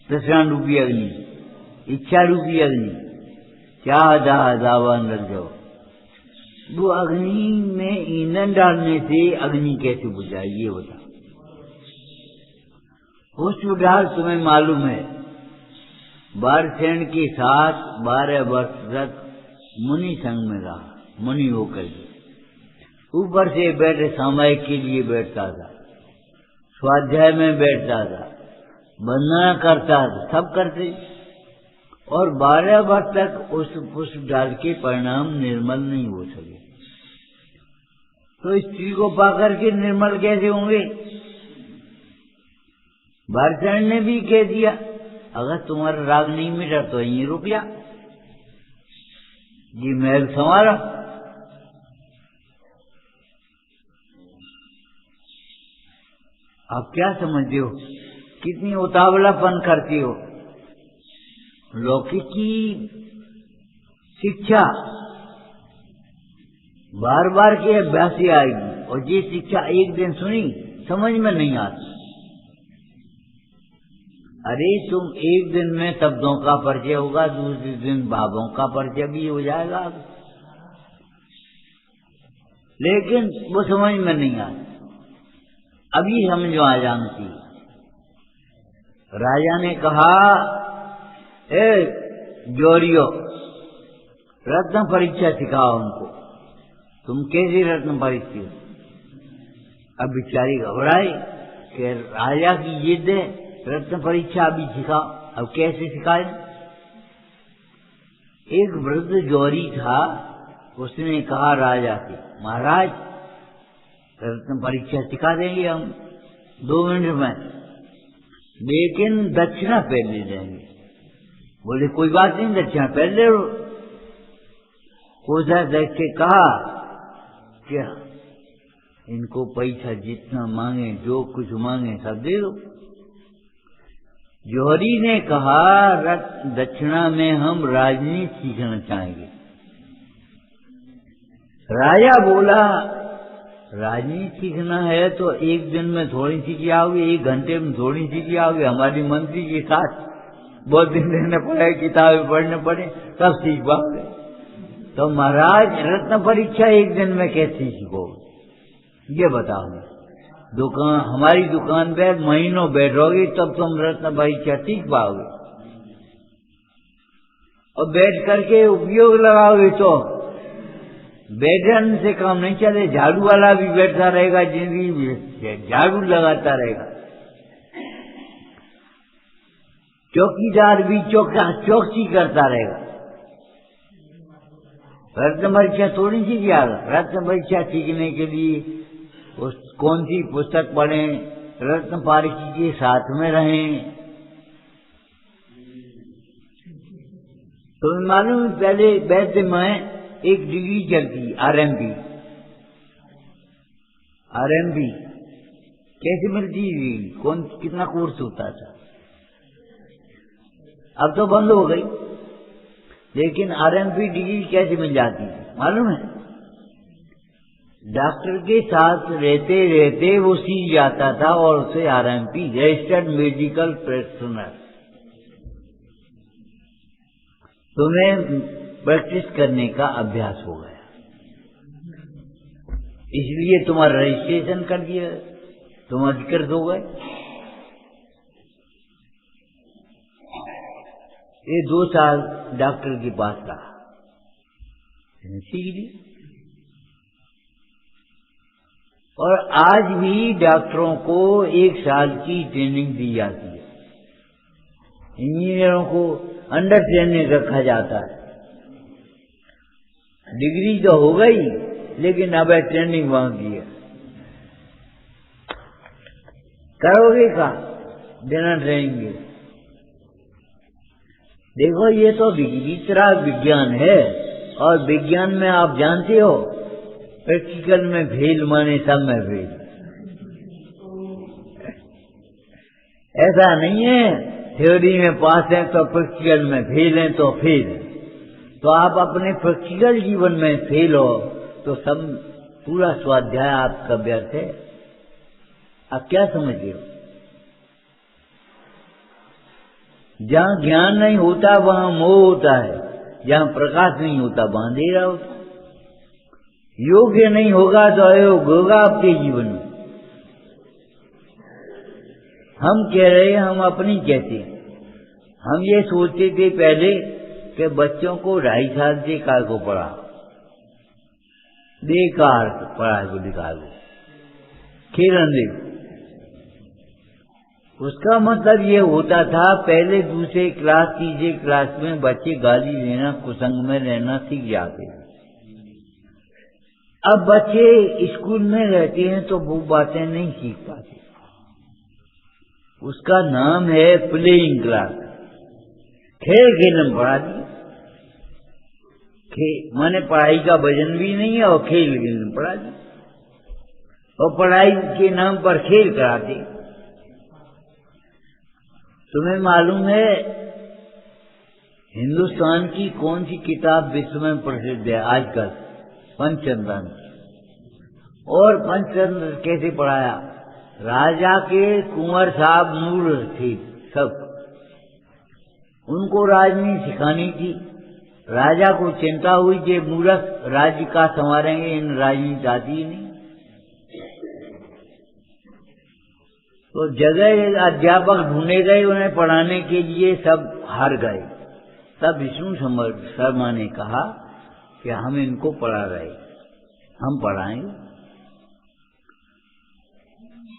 तृष्णा रूपी अग्नि, इच्छा रूपी अग्नि, चाह दावा लग जाओ, वो अग्नि में ईंधन डालने से अग्नि कैसे बुझाएगी? ये बता। पुष्प डाल, तुम्हें मालूम है, बारसेन के साथ 12 वर्ष तक मुनि संग में रहा, मुनि होकर के ऊपर से बैठे, सामायिक के लिए बैठता था, स्वाध्याय में बैठता था, वंदना करता था, सब करते, और 12 वर्ष तक उस पुष्प डाल के परिणाम निर्मल नहीं हो सके। तो स्त्री को पाकर के निर्मल कैसे होंगे? बारचरण ने भी कह दिया, अगर तुम्हारा राग नहीं मिटा तो यहीं रुक जा, ये महल संवारा। आप क्या समझते हो, कितनी उतावलापन करती हो? लौकिक की शिक्षा बार बार के अभ्यास से आएगी, और ये शिक्षा एक दिन सुनी समझ में नहीं आती। अरे तुम एक दिन में शब्दों का परिचय होगा, दूसरे दिन भावों का परिचय भी हो जाएगा, लेकिन वो समझ में नहीं आती। अभी समझ आ जानती। राजा ने कहा, ए जोरियो, रत्न परीक्षा सिखाओ उनको। तुम कैसी रत्न परीक्षा? अब बिचारी घबराई कि राजा की जिद है, रत्न परीक्षा अभी सिखाओ। अब कैसे सिखाए? एक वृद्ध जोरी था, उसने कहा राजा से, महाराज रत्न परीक्षा सिखा देंगे हम 2 मिनट में, लेकिन दक्षिणा पहले देंगे। बोले कोई बात नहीं, दक्षिणा पहले लो। कोसा देख के कहा, क्या इनको पैसा जितना मांगे, जो कुछ मांगे सब दे दो। जौहरी ने कहा, दक्षिणा में हम राजनीति सीखना चाहेंगे। राजा बोला, राजनीति सीखना है तो एक दिन में थोड़ी सीख आओगे, 1 घंटे में थोड़ी सीख आओगे। हमारी मंत्री के साथ बहुत दिन रहना पड़े, किताबें पढ़ने पड़े, तब सीख पाओगे। तो महाराज रत्न परीक्षा एक दिन में कैसे सीखोगे? ये बताओ। दुकान, हमारी दुकान पे महीनों बैठोगे तब तुम रत्न परीक्षा सीख पाओगे, और बैठ करके उपयोग लगाओगे तो बैठने से काम नहीं चले। झाड़ू वाला भी बैठता रहेगा, जिंदगी झाड़ू लगाता रहेगा, चौकीदार भी चौकसी करता रहेगा। रत्न परीक्षा थोड़ी सी क्या, रत्न परीक्षा सीखने के लिए कौन सी पुस्तक पढ़ें, रत्न परीक्षा के साथ में रहें। तो मालूम पहले वैद्य में एक डिग्री चलती आरएमपी। आरएमपी कैसे मिलती, कौन कितना कोर्स होता था, अब तो बंद हो गई, लेकिन आरएमपी डिग्री कैसे मिल जाती है मालूम है? डॉक्टर के साथ रहते रहते वो सीख जाता था और उसे आरएमपी, रजिस्टर्ड मेडिकल प्रैक्टिशनर, तुम्हें प्रैक्टिस करने का अभ्यास हो गया, इसलिए तुम्हारा रजिस्ट्रेशन कर दिया, तुम अधिकृत हो गए। ये 2 साल डॉक्टर के पास रहा, सीख ली। और आज भी डॉक्टरों को 1 साल की ट्रेनिंग दी जाती है, इंजीनियरों को अंडर ट्रेनिंग रखा जाता है। डिग्री तो हो गई, लेकिन अब ट्रेनिंग मांगी है, करोगे का बिना ट्रेनिंग के? देखो ये तो विचित्र विज्ञान है, और विज्ञान में आप जानते हो प्रैक्टिकल में फेल माने सब में फेल। ऐसा नहीं है थ्योरी में पास है तो प्रैक्टिकल में फेल है तो फेल। तो आप अपने प्रैक्टिकल जीवन में फेल हो तो सब पूरा स्वाध्याय आपका व्यर्थ है। आप क्या समझते हो? जहां ज्ञान नहीं होता वहां मोह होता है, जहां प्रकाश नहीं होता वहां अंधेरा होता है। योग्य नहीं होगा तो अयोग होगा आपके जीवन में। हम कह रहे हैं, हम अपनी कहते हैं, हम ये सोचते थे पहले कि बच्चों को 2.5 साल से कार को पढ़ा, बेकार पढ़ाई को दिखा दो, खेलन दे। उसका मतलब ये होता था पहले दूसरे क्लास तीसरे क्लास में बच्चे गाली देना, कुसंग में रहना सीख जाते थे। अब बच्चे स्कूल में रहते हैं तो वो बातें नहीं सीख पाते। उसका नाम है प्लेइंग क्लास। खेल खेलन पढ़ा दिया, माने पढ़ाई का वजन भी नहीं है और खेल खेलन पढ़ा दिया, और पढ़ाई के नाम पर खेल कराते। तुम्हें मालूम है हिंदुस्तान की कौन सी किताब विश्व में प्रसिद्ध है आजकल? पंचतंत्र। और पंचतंत्र कैसे पढ़ाया? राजा के कुंवर साहब मूल थे सब, उनको राजनीति सिखानी थी। राजा को चिंता हुई कि मूर्ख राज्य का संवारेंगे, इन राजनीति आती ही नहीं। तो जगह अध्यापक ढूंढे गए उन्हें पढ़ाने के लिए, सब हार गए। तब विष्णु शर्मा ने कहा कि हम इनको पढ़ा रहे, हम पढ़ाएंगे।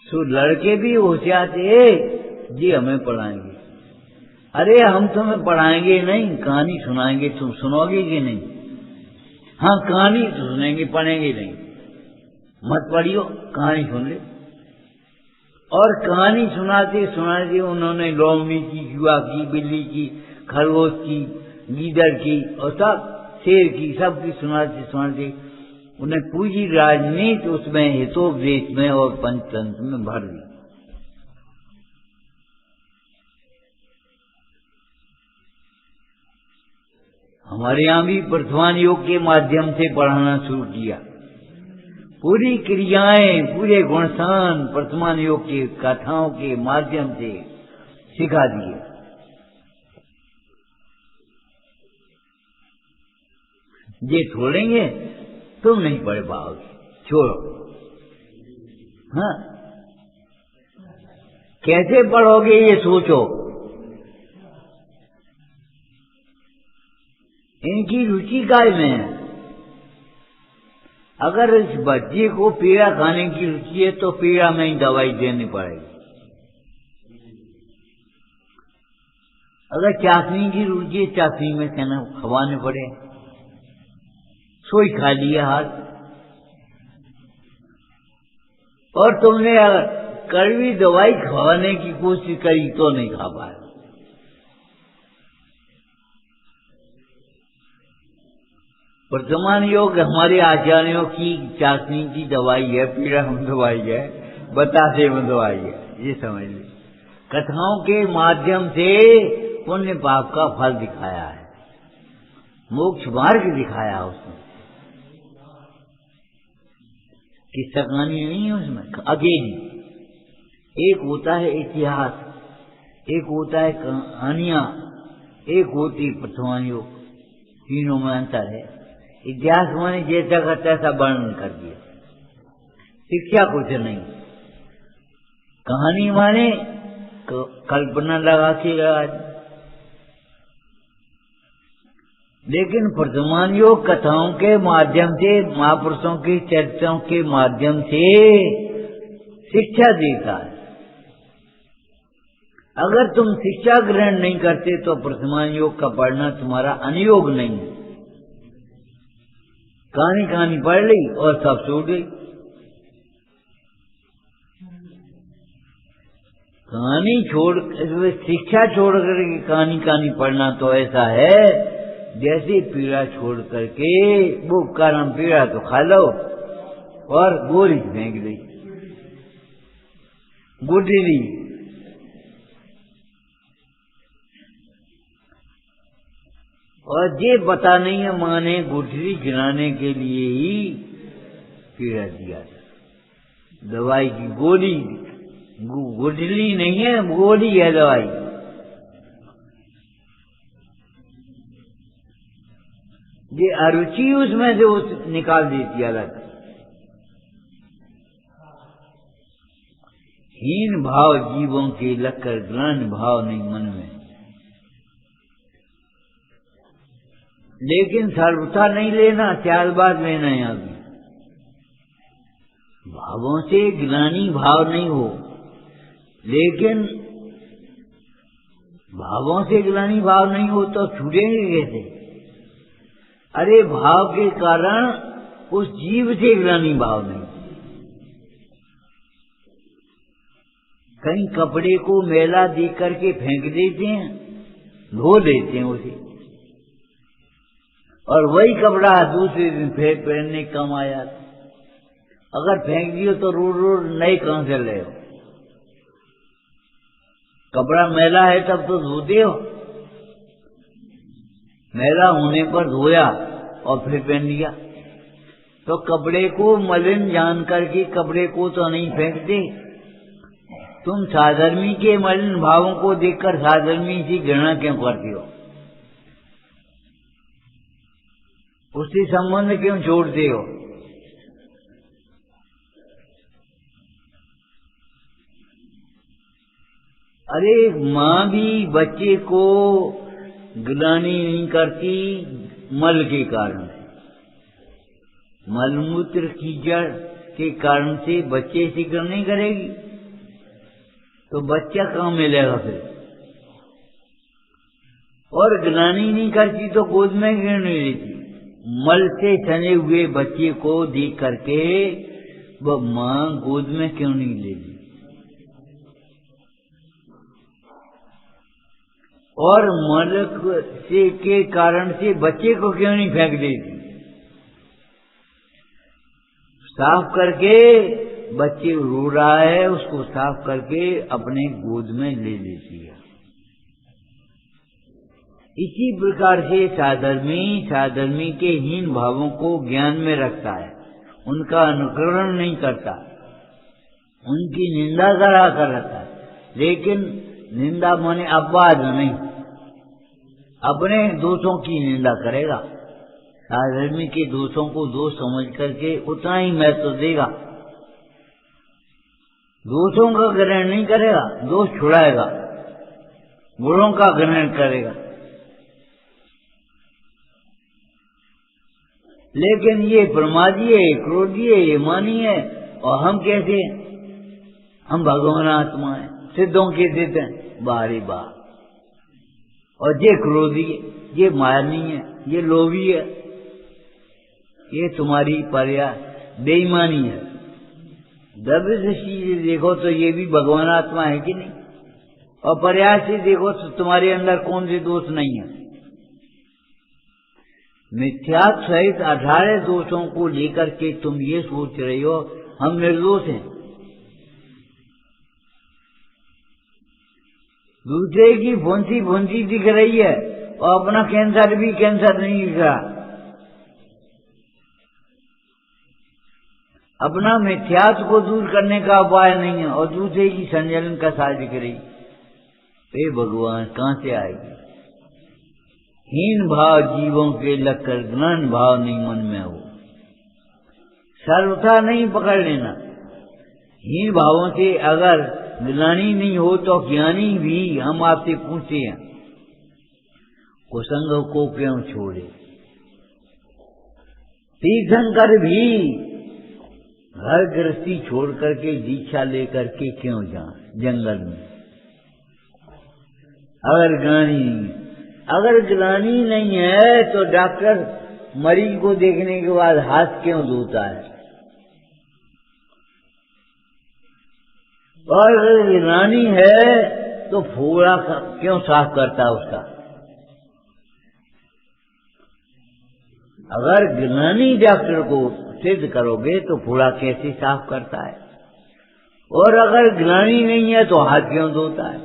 तो लड़के भी होशियार थे, जी हमें पढ़ाएंगे। अरे हम तुम्हें पढ़ाएंगे नहीं, कहानी सुनाएंगे, तुम सुनोगे कि नहीं? हाँ कहानी तो सुनेंगे, पढ़ेंगे नहीं। मत पढ़ियो, कहानी सुन ले। और कहानी सुनाते सुनाते उन्होंने लोमड़ी की, जुआ की, बिल्ली की, खरगोश की, गीदड़ की और सब शेर की, सबकी सुनाते सुनाते उन्हें पूरी राजनीति उसमें हितोपदेश में और पंचतंत्र में भर दी। हमारे यहाँ भी वर्तमान योग के माध्यम से पढ़ाना शुरू किया। पूरी क्रियाएं, पूरे गुणसान वर्तमान योग की कथाओं के माध्यम से सिखा दिए। ये छोड़ेंगे तुम नहीं पढ़ पाओगे, छोड़ो। हाँ कैसे पढ़ोगे ये सोचो। इनकी रुचि काय में है। अगर इस बच्चे को पीड़ा खाने की रुचि है तो पीड़ा में ही दवाई देनी पड़ेगी। अगर चाशनी की रुचि है, चाशनी में खाना खवाने पड़े, सोई खा लिया हाथ। और तुमने अगर कड़वी दवाई खवाने की कोशिश करी तो नहीं खा पाए। वर्तमान योग हमारे आचार्यों की चाशनी की दवाई है, पीड़ा में दवाई है, बतासे में दवाई है, ये समझ ली। कथाओं के माध्यम से पुण्य पाप का फल दिखाया है, मोक्ष मार्ग दिखाया उसने। किस्सा कहानी नहीं है उसमें अकेली। एक होता है इतिहास, एक होता है कहानियां, एक होती वर्तमान योग। तीनों में अंतर है। इतिहास माने जैसा का तैसा वर्णन कर दिया, शिक्षा कुछ नहीं। कहानी माने कल्पना लगा के लगा। लेकिन वर्तमान योग कथाओं के माध्यम से, महापुरुषों के चरित्रों के माध्यम से शिक्षा देता है। अगर तुम शिक्षा ग्रहण नहीं करते तो वर्तमान योग का पढ़ना तुम्हारा अनुयोग नहीं है। कहानी कहानी पढ़ ली और सब छूट गई। कहानी छोड़, शिक्षा छोड़ करके कहानी कहानी पढ़ना तो ऐसा है जैसे पीड़ा छोड़ करके वो कारण पीड़ा तो खा लो और गोली फेंक दी, गुठली। और ये पता नहीं है माँ ने गुठली गिराने के लिए ही पीड़ा दिया था। दवाई की गोली, गुठली नहीं है, गोली है दवाई। ये अरुचि उसमें से उस निकाल देती अलग। हीन भाव जीवों के लगकर ग्लानि भाव नहीं मन में। लेकिन सर्वथा नहीं लेना, चालबाज लेना है। अभी भावों से ग्लानि भाव नहीं हो, लेकिन भावों से ग्लानि भाव नहीं हो तो छूटेंगे कैसे? अरे भाव के कारण उस जीव से ग्लानि भाव नहीं। कहीं कपड़े को मैला देख करके फेंक देते हैं, धो देते हैं उसे, और वही कपड़ा दूसरे दिन फिर पहनने कम आया। अगर फेंक दियो तो रोज रोज नए कहां से ले? कपड़ा मैला है तब तो धोते हो, मैला होने पर धोया और फिर पहन लिया। तो कपड़े को मलिन जान करके कपड़े को तो नहीं फेंकते। तुम साधर्मी के मलिन भावों को देखकर साधर्मी से घृणा क्यों करते हो? उससे संबंध क्यों छोड़ते हो? अरे माँ भी बच्चे को ग्लानि नहीं करती मल के कारण से। मलमूत्र कीचड़ के कारण से बच्चे से नहीं करेगी तो बच्चा कहाँ मिलेगा फिर? और ग्लानि नहीं करती तो गोद में क्यों नहीं लेती? मल से सने हुए बच्चे को देख करके वो माँ गोद में क्यों नहीं लेती? और मल से के कारण से बच्चे को क्यों नहीं फेंक देती? साफ करके, बच्चे रो रहा है उसको साफ करके अपने गोद में ले लेती है। इसी प्रकार से साधर्मी के हीन भावों को ज्ञान में रखता है, उनका अनुकरण नहीं करता, उनकी निंदा करा कर रखता है। लेकिन निंदा माने अपवाद नहीं, अपने दोषों की निंदा करेगा। साधर्मी के दोषों को दोष समझ करके उतना ही महत्व देगा। दोषों का ग्रहण नहीं करेगा, दोष छुड़ाएगा, गुणों का ग्रहण करेगा। लेकिन ये प्रमादी है, ये क्रोधी है, ये मानी है, और हम कैसे हैं? हम भगवान आत्मा है, सिद्धों के सिद्ध हैं, बाहरी बाहर। और ये क्रोधी है, ये मानी है, ये लोभी है, ये तुम्हारी बेईमानी है। द्रव्य दृष्टि से देखो तो ये भी भगवान आत्मा है कि नहीं, और प्रयास से देखो तो तुम्हारे अंदर कौन से दोष नहीं है। मिथ्यात्व सहित 18 दोषों को लेकर के तुम ये सोच रही हो हम निर्दोष हैं। दूसरे की फुंसी फुंसी दिख रही है और अपना कैंसर भी कैंसर नहीं दिख रहा। अपना मिथ्यात्व को दूर करने का उपाय नहीं है और दूसरे की संजलन का साथ दिख रही। हे भगवान, कहां से आएगी? हीन भाव जीवों के लगकर ग्लानि भाव नहीं मन में हो। सर्वथा नहीं पकड़ लेना। हीन भावों से अगर ग्लानि नहीं हो तो ज्ञानी भी हम आपसे पूछते हैं, कुसंग को क्यों छोड़े? तीर्थंकर भी घर गृहस्थी छोड़ करके दीक्षा लेकर के क्यों जाए जंगल में? अगर ग्लानि नहीं है तो डॉक्टर मरीज को देखने के बाद हाथ क्यों धोता है? और अगर ग्लानि है तो फोड़ा क्यों साफ करता है उसका? अगर ग्लानि डॉक्टर को सिद्ध करोगे तो फोड़ा कैसे साफ करता है? और अगर ग्लानि नहीं है तो हाथ क्यों धोता है?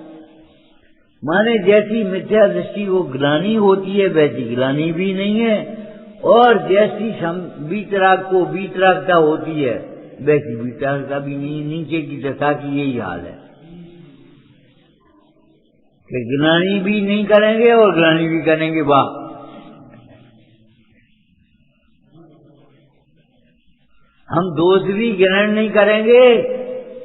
माने जैसी मिथ्या दृष्टि वो ग्लानि होती है वैसी ग्लानि भी नहीं है, और जैसी वीतराग को वीतरागता होती है वैसी वीतरागता भी नहीं। नीचे की दशा की यही हाल है कि ग्लानि भी नहीं करेंगे और ग्लानि भी करेंगे। वाह, हम दोष भी ग्रहण नहीं करेंगे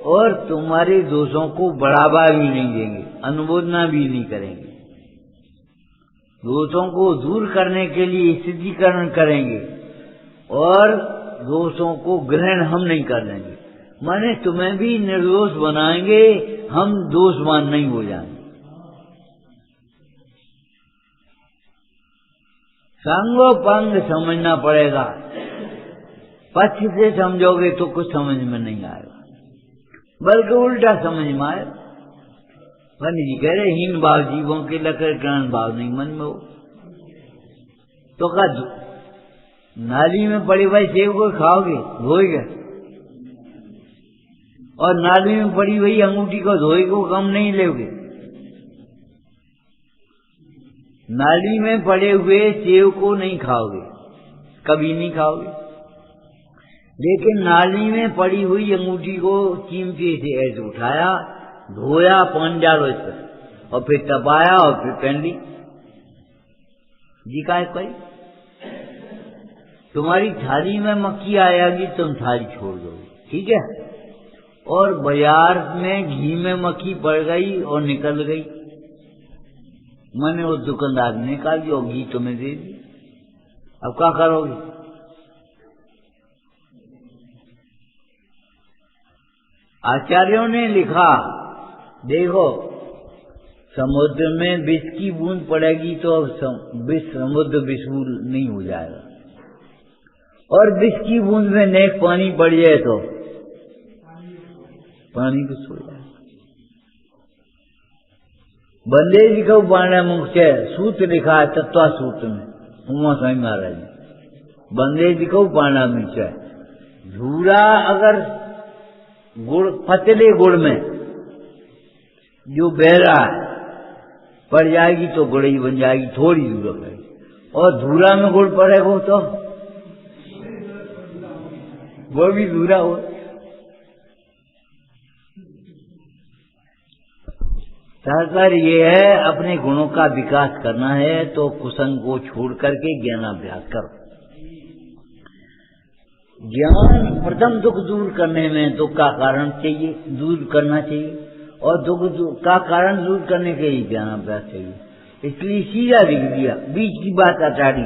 और तुम्हारे दोषों को बढ़ावा भी नहीं देंगे, अनुमोदना भी नहीं करेंगे। दोषों को दूर करने के लिए सिद्धीकरण करेंगे और दोषों को ग्रहण हम नहीं कर लेंगे। माने तुम्हें भी निर्दोष बनाएंगे, हम दोषवान नहीं हो जाएंगे। संगोपंग समझना पड़ेगा। पक्ष से समझोगे तो कुछ समझ में नहीं आएगा, बल्कि उल्टा समझ में आए। पंडित जी कह रहे हीन भाव जीवों के लकर ग्रहण भाव नहीं मन में हो। तो का नाली में पड़ी हुई सेब को खाओगे, धोएगा, और नाली में पड़ी हुई अंगूठी को धोए को कम नहीं लोगे। नाली में पड़े हुए सेब को नहीं खाओगे, कभी नहीं खाओगे, लेकिन नाली में पड़ी हुई अंगूठी को चिमटे से ऐसे उठाया, धोया, पानी डालो इस पर, और फिर तपाया और फिर पहन ली। जी का है कोई? तुम्हारी थाली में मक्खी आएगी, तुम थाली छोड़ दोगे, ठीक है? और बाजार में घी में मक्खी पड़ गई और निकल गई, मैंने उस दुकानदार ने निकाल दी और घी तुम्हें दे दी। अब क्या करोगे? आचार्यों ने लिखा, देखो समुद्र में विष की बूंद पड़ेगी तो समुद्र विषपूर्ण नहीं हो जाएगा, और विष की बूंद में नेक पानी पड़ जाए तो पानी विष हो जाए। बंदे जी को पाना मुख्य सूत्र लिखा है तत्वा सूत्र में, उमा स्वामी महाराज ने। बंदे जी को पाना मुख्य झूरा अगर गुड़, पतले गुड़ में जो बह रहा है पड़ जाएगी तो गुड़ ही बन जाएगी, थोड़ी दूर है। और धूरा में गुड़ पड़ेगा तो वो भी धूरा हो। तात्पर्य ये है, अपने गुणों का विकास करना है तो कुसंग को छोड़ करके ज्ञानाभ्यास करो। ज्ञान प्रथम दुख दूर करने में दुख का कारण चाहिए, दूर करना चाहिए, और दुख का कारण दूर करने के लिए ज्ञान अभ्यास चाहिए। इसलिए सीधा लिख दिया, बीच की बात अटारी।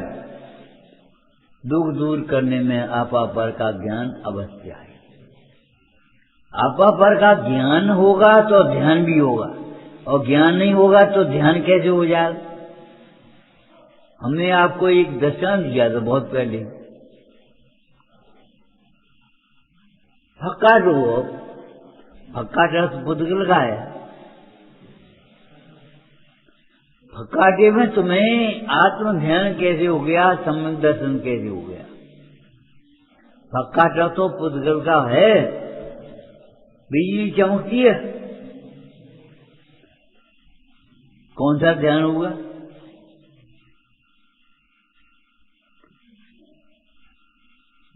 दुख दूर करने में आपा पर का ज्ञान अवश्य है। आपा पर का ज्ञान होगा तो ध्यान भी होगा, और ज्ञान नहीं होगा तो ध्यान कैसे हो जाएगा? हमने आपको एक दृष्टांत दिया था बहुत पहले। फक्का जो फक्का रस पुद्गल का है, फक्काटे में तुम्हें आत्म ध्यान कैसे हो गया, सम्यक दर्शन कैसे हो गया? फक्काटा तो पुद्गल का है, बिजली चमकती है, कौन सा ध्यान होगा?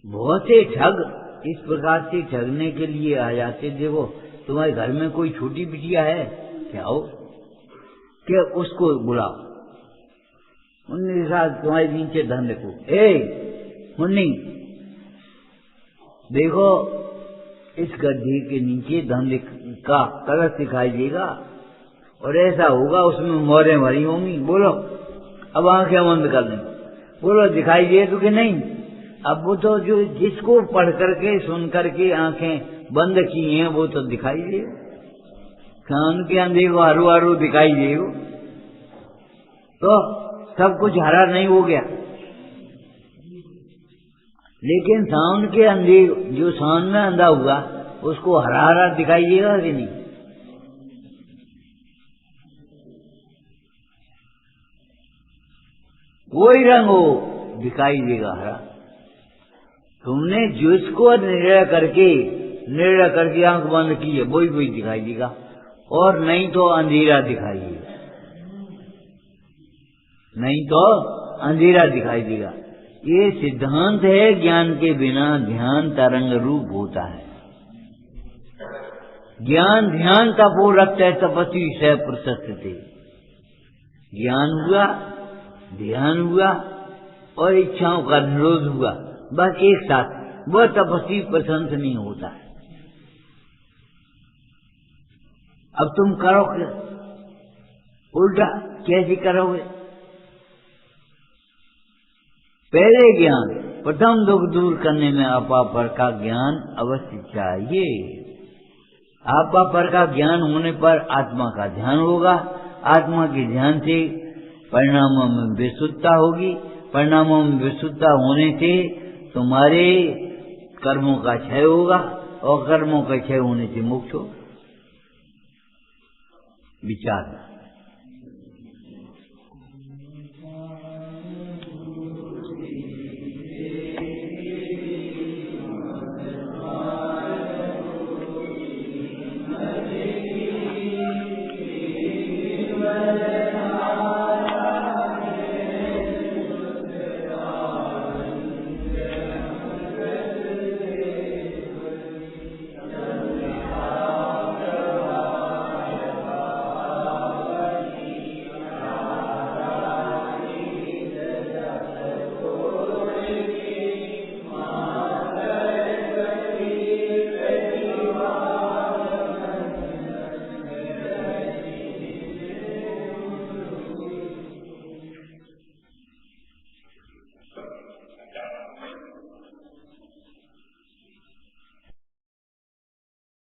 बहुत से ठग इस प्रकार से ठगने के लिए आ जाते। देखो तुम्हारे घर में कोई छोटी बिटिया है क्या हो, क्या उसको बुलाओ, उनके साथ तुम्हारे नीचे धन रखो। मुन्नी देखो इस गड्ढे के नीचे धन का कलश दिखाई देगा, और ऐसा होगा उसमें मोहरें भरी होंगी। बोलो, अब आंखें बंद कर लें, बोलो दिखाई दे तो कि नहीं? अब वो तो जो जिसको पढ़ करके सुन करके आंखें बंद की हैं वो तो दिखाई दे, कान के अंधे को हरू हरू दिखाई दे, तो सब कुछ हरा नहीं हो गया। लेकिन साउंड के अंधे, जो साउंड में अंधा हुआ उसको हरा हरा दिखाई देगा कि नहीं? कोई रंग हो दिखाई देगा हरा। तुमने जिसको निर्णय करके आंख बंद की है वही वही दिखाई देगा, और नहीं तो अंधेरा दिखाई देगा, नहीं तो अंधेरा दिखाई देगा। ये सिद्धांत है, ज्ञान के बिना ध्यान तरंग रूप होता है। ज्ञान ध्यान तपो रखता है, तपस्वी से प्रशस्ते। ज्ञान हुआ, ध्यान हुआ और इच्छाओं का निरोध हुआ, बस एक साथ, वह तपस्वी प्रशंस नहीं होता है। अब तुम करोगे उल्टा, कैसे करोगे? पहले ज्ञान, प्रथम दुख दूर करने में आपा पर का ज्ञान अवश्य चाहिए। आपा पर का ज्ञान होने पर आत्मा का ध्यान होगा, आत्मा के ध्यान से परिणामों में विशुद्धता होगी, परिणामों में विशुद्धता होने से तुम्हारे कर्मों का क्षय होगा, और कर्मों का क्षय होने से मोक्ष होगा। विचार